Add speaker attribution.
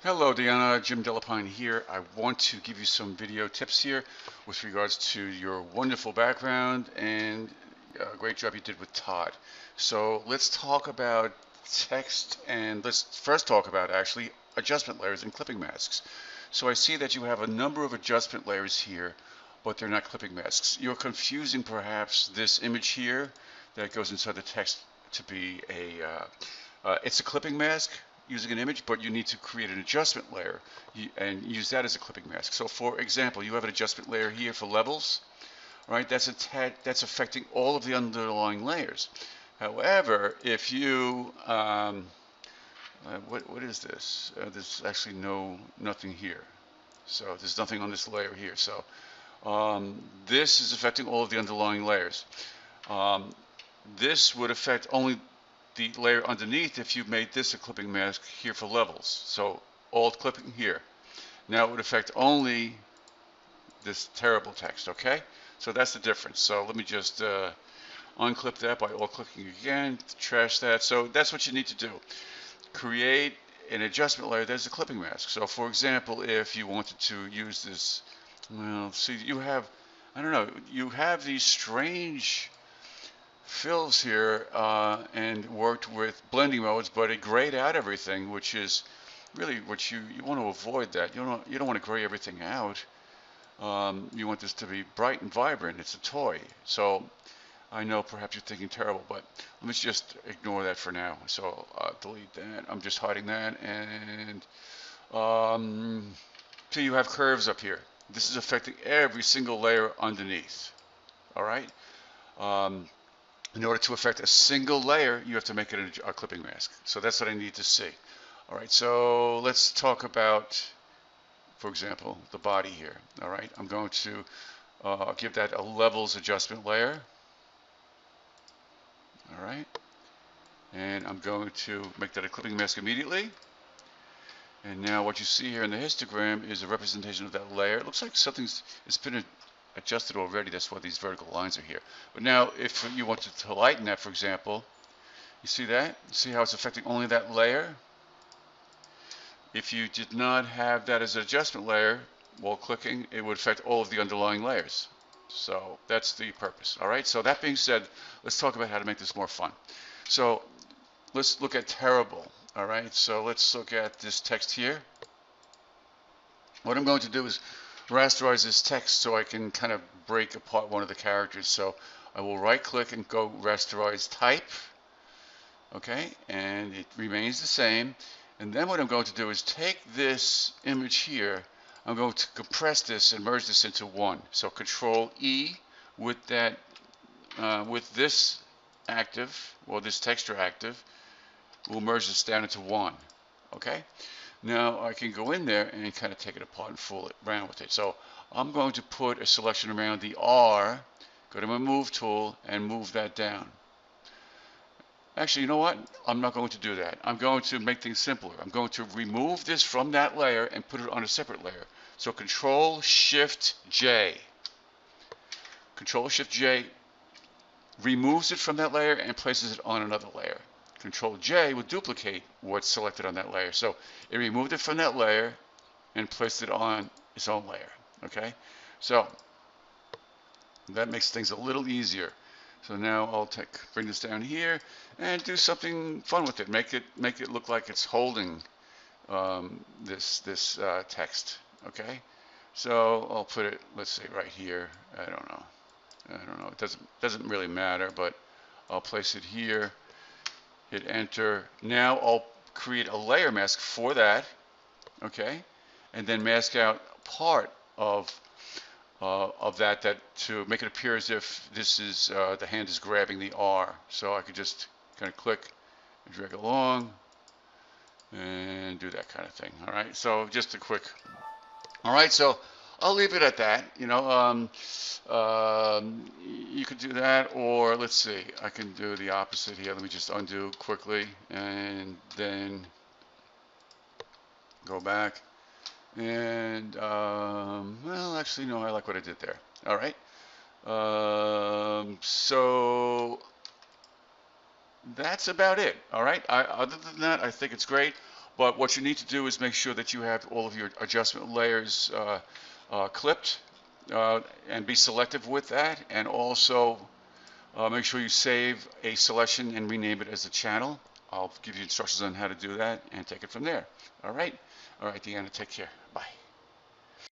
Speaker 1: Hello, Deana. Jim Delapine here. I want to give you some video tips here with regards to your wonderful background and a great job you did with Todd. So let's talk about text, and let's first talk about actually adjustment layers and clipping masks. So I see that you have a number of adjustment layers here, but they're not clipping masks. You're confusing perhaps this image here that goes inside the text to be it's a clipping mask using an image, but you need to create an adjustment layer and use that as a clipping mask. So for example, you have an adjustment layer here for levels, right? That's affecting all of the underlying layers. However, if you, what is this? There's actually nothing here. So there's nothing on this layer here. So this is affecting all of the underlying layers. Um, this would affect only the layer underneath if you made this a clipping mask here for levels. So alt clipping here. Now it would affect only this terrible text, okay? So that's the difference. So let me just unclip that by alt clicking again, trash that. So that's what you need to do. Create an adjustment layer that's a clipping mask. So for example, if you wanted to use this, well, see, you have, I don't know, you have these strange fills here and worked with blending modes, but it grayed out everything, which is really what you want to avoid that. You don't want to gray everything out. You want this to be bright and vibrant. It's a toy. So I know perhaps you're thinking terrible, but let me just ignore that for now. So delete that. I'm just hiding that. And so you have curves up here. This is affecting every single layer underneath. All right. Um, In order to affect a single layer, you have to make it a clipping mask. So that's what I need to see. All right, so let's talk about, for example, the body here. All right, I'm going to give that a levels adjustment layer. All right, and I'm going to make that a clipping mask immediately. And now what you see here in the histogram is a representation of that layer. It looks like it's been adjusted already. That's why these vertical lines are here. But now if you wanted to lighten that, for example, you see that? See how it's affecting only that layer? If you did not have that as an adjustment layer, while clicking, it would affect all of the underlying layers. So that's the purpose. All right, so that being said, let's talk about how to make this more fun. So let's look at terrible. All right, so let's look at this text here. What I'm going to do is rasterize this text so I can kind of break apart one of the characters. So I will right click and go rasterize type. Okay, and it remains the same. And then what I'm going to do is take this image here, I'm going to compress this and merge this into one. So Control E with that, with this active, or this texture active, we'll merge this down into one. Okay, now I can go in there and kind of take it apart and fool it around with it. So I'm going to put a selection around the R, go to my move tool and move that down. Actually, you know what? I'm not going to do that. I'm going to make things simpler. I'm going to remove this from that layer and put it on a separate layer. So Control Shift J. Control Shift J removes it from that layer and places it on another layer. Control J will duplicate what's selected on that layer. So it removed it from that layer and placed it on its own layer. Okay? So that makes things a little easier. So now I'll bring this down here and do something fun with it. Make it look like it's holding this text. Okay. So I'll put it, let's say, right here. I don't know. It doesn't really matter, but I'll place it here. Hit enter. Now I'll create a layer mask for that. Okay. And then mask out part of that to make it appear as if this is the hand is grabbing the R. So I could just kind of click and drag along and do that kind of thing. All right, so just a quick. All right, so I'll leave it at that. You could do that, or let's see, I can do the opposite here. Let me just undo quickly and then go back. And, well, actually, no, I like what I did there. All right. So that's about it. All right. Other than that, I think it's great. But what you need to do is make sure that you have all of your adjustment layers clipped, and be selective with that, and also make sure you save a selection and rename it as a channel. I'll give you instructions on how to do that and take it from there. All right, Deanna, take care. Bye.